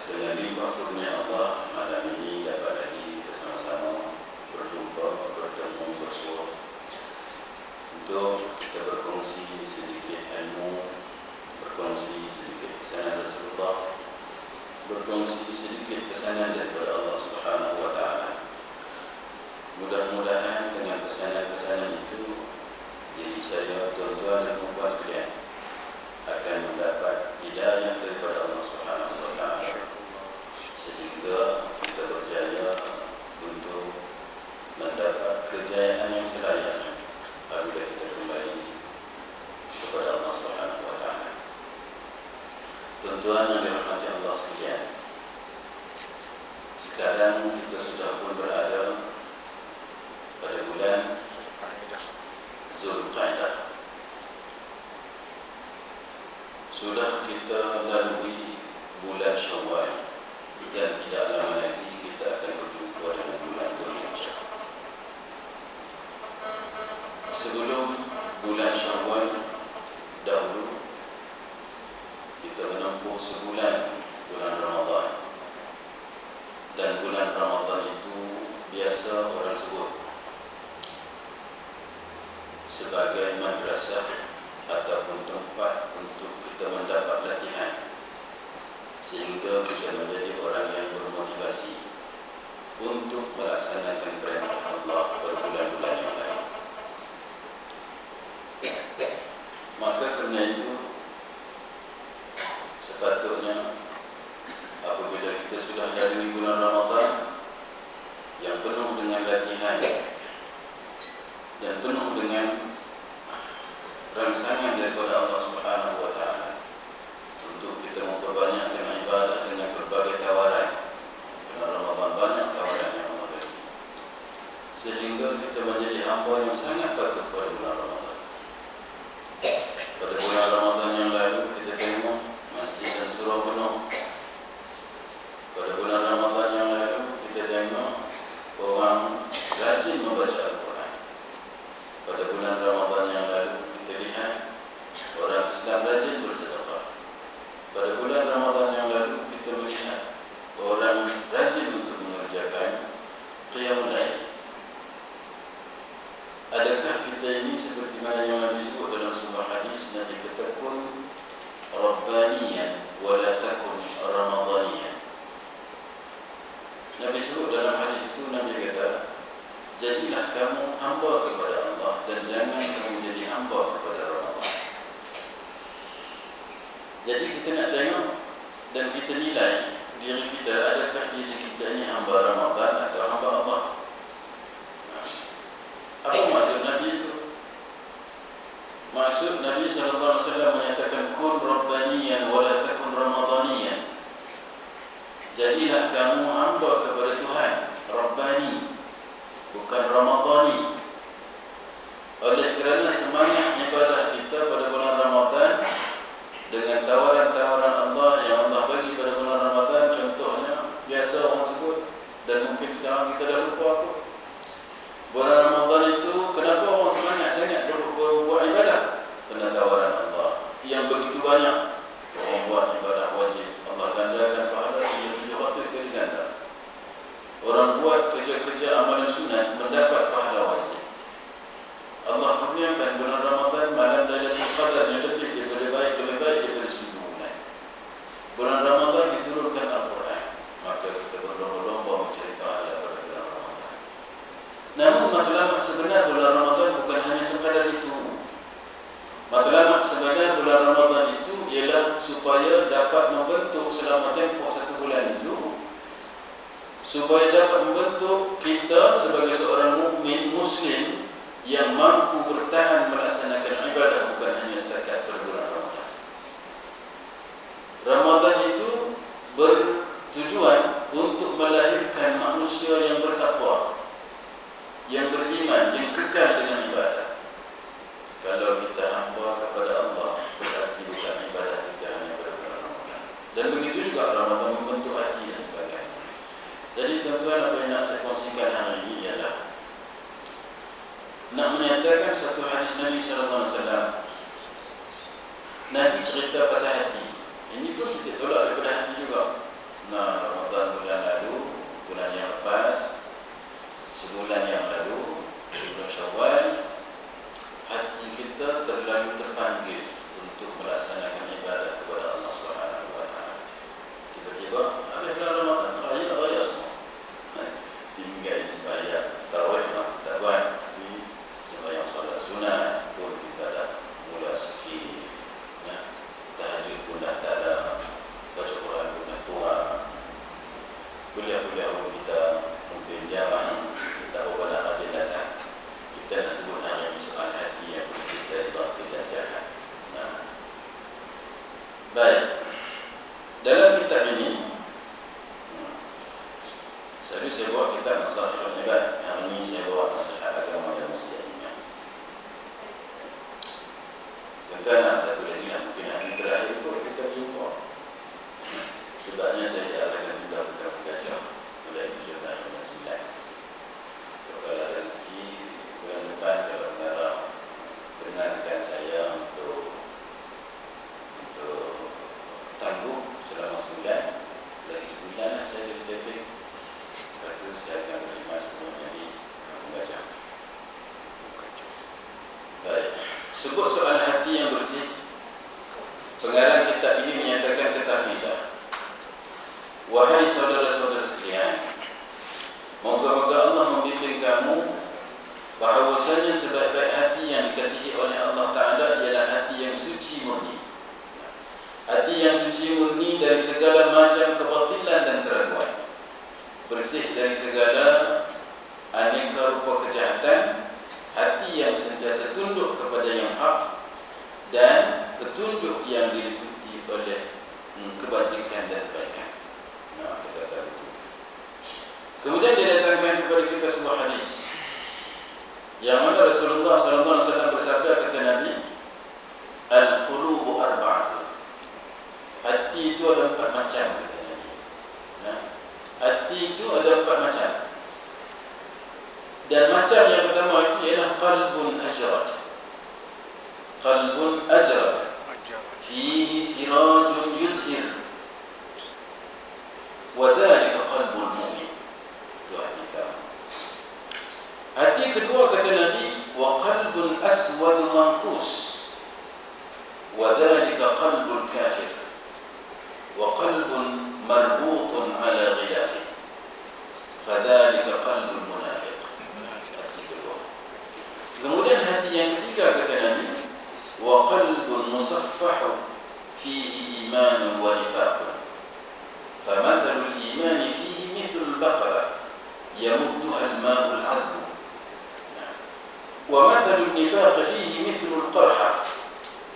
Dengan limpah kurnia Allah, malam ini dapat lagi bersama-sama berjumpa, bertemu, bersua untuk kita berkongsi sedikit ilmu, berkongsi sedikit pesanan Rasulullah, berkongsi sedikit pesanan daripada Allah Subhanahu wa Ta'ala. Mudah-mudahan dengan pesanan-pesanan itu, jadi saya, tuan-tuan dan puan sekalian, akan mendapat hidayah daripada Allah Subhanahu wa Ta'ala, sehingga kita berjaya untuk mendapat kejayaan yang selayaknya apabila kita kembali kepada Allah Subhanahu wa Ta'ala. Tuan-tuan yang dirahmati Allah sekalian, sekarang kita sudah pun berada pada bulan Zulqa'dah. Sudah kita lalui bulan Syawal, dan tidak lama lagi kita akan berjumpa dengan bulan Dzulhijjah. Sebelum bulan Syawal dahulu, kita menempuh sebulan bulan Ramadan. Dan bulan Ramadan itu biasa orang sebut sebagai madrasah ataupun tempat untuk kita mendapat latihan, sehingga kita menjadi orang yang bermotivasi untuk melaksanakan perintah Allah pada bulan-bulan yang lain. Maka kerana itu, sepatutnya apabila kita sudah lalui bulan Ramadan yang penuh dengan latihan dan penuh dengan rangsangan daripada Allah Subhanahu wa Ta'ala untuk kita memperbanyakkan ibadah dengan berbagai tawaran. Bulan Ramadan banyak tawaran yang Allah beri, sehingga kita menjadi hamba yang sangat patuh pada bulan Ramadan. Pada bulan Ramadan yang lalu kita tengok masjid dan surau penuh. Pada bulan Ramadan yang lalu kita tengok orang rajin membaca Al-Quran. Pada bulan Ramadan yang lalu kita lihat orang Islam rajin bersedekah. Pada bulan Ramadan yang lalu kita melihat orang rajin untuk mengerjakan qiyamul lail. Adakah kita ini seperti mana yang Nabi sebut dalam sebuah hadis? Nabi kata, kun rabbaniyan wa la takun ramadaniyan. Nabi sebut dalam hadis itu, Nabi kata, jadilah kamu hamba kepada Allah dan jangan kamu jadi hamba kepada Ramadan. Jadi kita nak tengok dan kita nilai diri kita, adakah diri kita ini hamba Ramadan atau hamba Allah. Apa maksud Nabi itu? Maksud Nabi SAW menyatakan, kun rabbaniyan wa la takun ramadaniyan. Jadilah kamu hamba kepada Tuhan, Rabbani, bukan Ramadani. Oleh kerana semangat ibadah kita pada bulan Ramadan dengan tawaran-tawaran Allah yang Allah bagi pada bulan Ramadan, contohnya biasa orang sebut, dan mungkin sekarang kita dah lupa aku. Bulan Ramadan itu kenapa orang semangat sangat buat ibadah? Kerana tawaran Allah yang begitu banyak. Orang buat ibadah wajib, Allah gandakan pahala sehingga 700 kali ganda. Orang buat kerja-kerja amalan sunat mendapat pahala wajib. Allah kurniakan bulan Ramadan malam Lailatul Qadar yang lebih baik daripada 1000 bulan. Bulan Ramadan diturunkan Al-Quran, maka kita berlomba-lomba mencari pahala pada bulan Ramadan. Namun matlamat sebenar bulan Ramadan bukan hanya sekadar itu. Matlamat sebenar bulan Ramadan itu ialah supaya dapat membentuk selama tempoh 1 bulan itu, supaya dapat membentuk kita sebagai seorang mukmin Muslim yang mampu bertahan melaksanakan ibadah bukan hanya setakat pada bulan Ramadan. Ramadan itu bertujuan untuk melahirkan manusia yang bertakwa, yang beriman, yang kekal dengan ibadah. Kalau kita hamba kepada Allah, berarti bukan ibadah kita hanya pada bulan Ramadan. Dan begitu juga Ramadan membentuk hati dan sebagainya. Jadi tuan-tuan, apa yang nak saya kongsikan hari ini ialah nak menyatakan satu hadis Nabi SAW. Nabi cerita pasal hati. Ini pun kita tolak daripada hati juga. Nah, tiba-tiba habis bulan Ramadan raya semua. Tinggal sembahyang tarawih tak buat, tapi sembahyang solat sunat pun kita dah mula sikit. Tahajud pun dah tak ada, baca Quran pun dah tua. Kuliah-kuliah pun kita mungkin jarang, tak berapa nak rajin datang. Kita nak sebut hari ini soal hati yang bersih dari batil dan jahat. Baik, dalam kitab ini saya bawa kitab Nasihatul Ibad. Yang ini saya bawa nasihat agama dan masyarakat. Tentang satu lagi yang mungkin hari terakhir itu kita jumpa. Sebabnya saya diarahkan juga bekerja mulai 17-19. Kalau ada rezeki bulan depan, kalau negara benarkan saya untuk tangguh selama sebulan, lagi sebulan saya jadi taping. Lepas itu saya akan menerima semuanya di Kampung Gajah. Baik, sebut soal hati yang bersih. Pengarang kitab ini menyatakan ketahmidah. Wahai saudara-saudara sekalian, moga-moga Allah membimbing kamu bahawasanya sebaik-baik hati yang dikasihi oleh Allah Ta'ala ialah hati yang suci murni. Hati yang suci murni dari segala macam kebatilan dan keraguan, bersih dari segala aneka rupa kejahatan, hati yang sentiasa tunduk kepada yang hak dan petunjuk yang diliputi oleh kebajikan dan kebaikan. Dia kata itu. Kemudian dia datangkan kepada kita sebuah hadis yang mana Rasulullah SAW bersabda, kata Nabi, al-qulubu arba'atun. Hati itu ada 4 macam, kata Nabi. Hati itu ada 4 macam. Dan macam yang pertama itu ialah qalbun ajrad. Qalbun ajrad fihi sirajun yuzhir wa dhalika qalbul mu'min. Itu hati pertama. Hati kedua, kata Nabi, wa qalbun aswad mankus wa dhalika qalbul kafir wa qalbun marbutun ala ghilafi fadhalika qalbul munafiq. Hati kedua. Kemudian hati yang ketiga, kata Nabi, wa qalbun musaffahu fihi imanun wa nifaqun famathalul imani fihi mithlul baqara yamudduha al-ma'u al-'adbu wa mathalun nifaq fihi mithlul qarha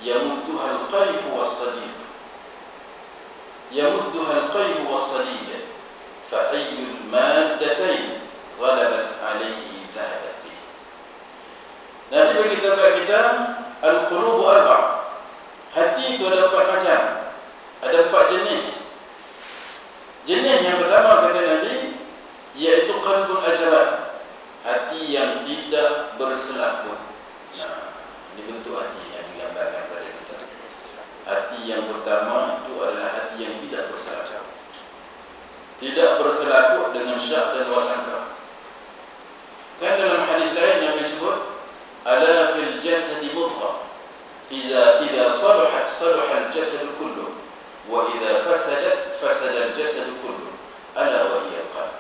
yamudduha al-qayh was-sadiq yamudduha al-qayh was-sadiq fa ayyul maddatayn ghalabat 'alayhi dhahabat bihi. Nabi beritahu kepada kita, al-qulubu arba'. Hati itu ada 4 macam. Ada 4 jenis. Jenis yang pertama, kata Nabi, iaitu qalbun ajrad. Hati yang tidak berselaput. Ini bentuk hati yang digambarkan pada kita. Hati yang pertama itu adalah hati yang tidak berselaput. Tidak berselaput dengan syak dan wasangka. Kan dalam hadis lain yang disebut, ala fil jasadi mudghah, idza salahat salaha al jasad kullu wa idza fasadat fasada al jasad kullu ala wa hiya al qalb.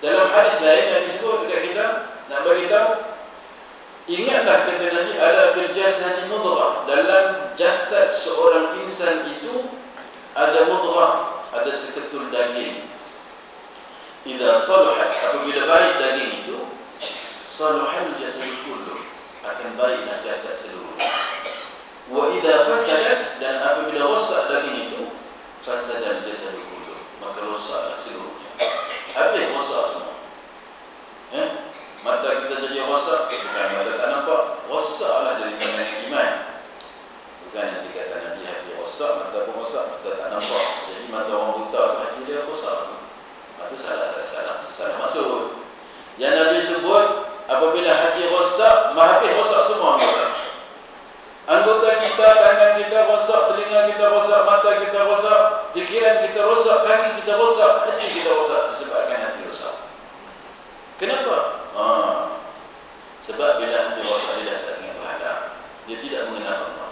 Dalam hadis lain yang disebut dekat kita nak bagi tahu, ingatlah, kata Nabi, ala fil jasadi mudghah, dalam jasad seorang insan itu ada mudghah, ada seketul daging. Idza salahat, apabila baik daging itu, salahal jasad kullu, akan baiklah jasad seluruhnya. Wa idza fasadat, dan apabila rosak daging itu, fasadal jasad kullu, maka rosaklah seluruhnya. Habis rosak semua. Mata kita jadi rosak, bukan mata tak nampak, rosaklah dari pandangan iman. Bukan nanti kata Nabi hati rosak, mata pun rosak, mata tak nampak. Jadi mata orang buta tu hati dia rosak. Itu salah maksud. Yang Nabi sebut, apabila hati rosak, habis rosak semua anggota. Anggota kita, tangan kita rosak, telinga kita rosak, mata kita rosak, fikiran kita rosak, kaki kita rosak, hati kita rosak disebabkan hati rosak. Kenapa? Sebab bila hati rosak, dia dah tak ingat pahala. Dia tidak mengenal Allah.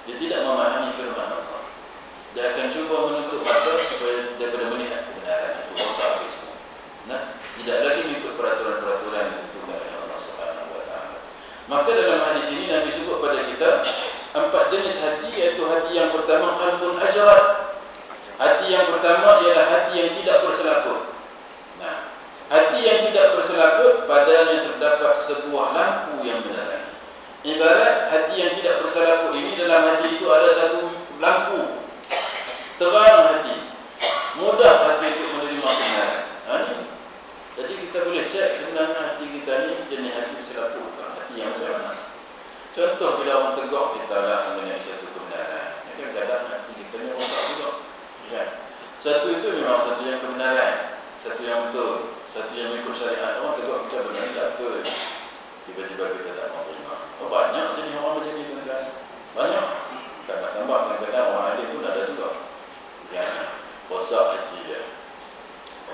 Dia tidak memahami firman Allah. Dia akan cuba menutup mata supaya daripada melihat kebenaran itu rosak habis semua. Nah, tidak lagi mengikut peraturan-peraturan yang ditentukan oleh Allah Subhanahu wa taala. Maka dalam hadis ini Nabi sebut pada kita 4 jenis hati, iaitu hati yang pertama qalbun ajrad. Hati yang pertama ialah hati yang tidak berselaput. Nah, hati yang tidak berselaput padanya terdapat sebuah lampu yang menerangi. Ibarat hati yang tidak berselaput ini, dalam hati itu ada satu lampu. Terang hati. Mudah hati untuk menerima kebenaran. Ini. Jadi kita boleh cek sebenarnya hati kita ni jenis hati berselaput, hati yang berselamat. Contoh bila orang tegak kita lah mengenai satu kebenaran. Kadang-kadang hati kita ni rosak juga. Kan? Satu itu memang satu yang kebenaran, satu yang betul, satu yang mengikut syariat. Orang tegak kita benar tak betul, tiba-tiba kita tak mahu terima. Banyak jenis orang macam ni kan? Banyak. Tak nak tambah, kadang-kadang orang alim pun ada juga. Kan? Rosak hati dia.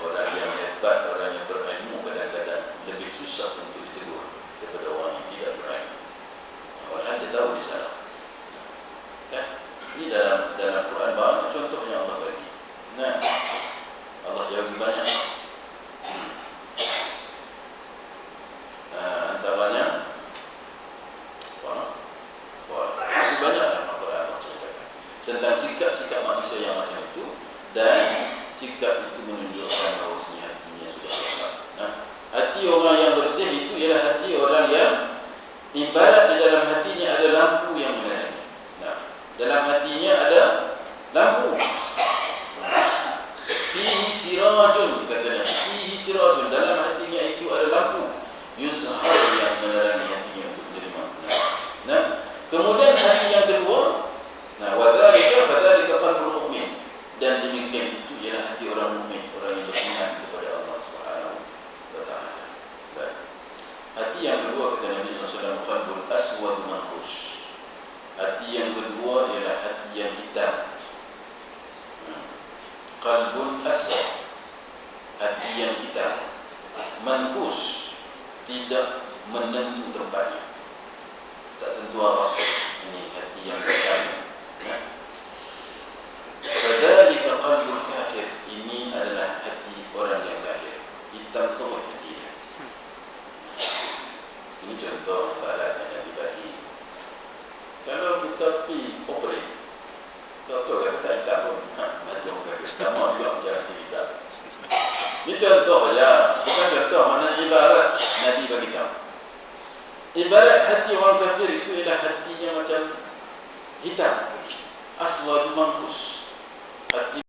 Orang yang hebat, orang yang berilmu kadang-kadang lebih susah untuk ditegur daripada orang yang tidak berilmu. Orang dia tahu di sana. Kan? Ini dalam Quran banyak contoh yang Allah bagi. Nah, Allah jauh banyak. Antaranya lebih banyak dalam Quran Allah ceritakan tentang sikap-sikap manusia yang macam itu, dan sikap itu menunjukkan bahawa hatinya sudah rosak. Nah, hati orang yang bersih itu ialah hati orang yang ibarat di dalam hatinya ada lampu yang menerangi. Nah, dalam hatinya ada lampu. Fihi sirajun, katanya. Fihi sirajun, dalam hatinya itu ada lampu. Yuzhar, yang menerangi hatinya untuk menerima. Nah, kemudian hati yang kedua, nah, wadzalika qalbul mu'min, dan demikian itu ialah hati orang mukmin, orang yang beriman kepada Allah Subhanahu wa taala. Hati yang kedua, kata Nabi SAW, qalbul aswad mankus. Hati yang kedua ialah hati yang hitam. Qalbun aswad, hati yang hitam, mankus, tidak menentu tempatnya, tak tentu arah. Ini hati yang hitam. Fadzalika qalbul kafir, ini adalah hati orang yang kafir, hitam teruk hati dia. Ini contoh hafalan yang dibagi. Kalau kita pergi operate, doktor kata tak hitam pun, mati orang kafir. Sama juga macam hati kita. Ini contoh saja, bukan contoh, mana ibarat Nabi bagi tahu. Ibarat hati orang kafir itu ialah hatinya macam hitam, aswad mankus. Hati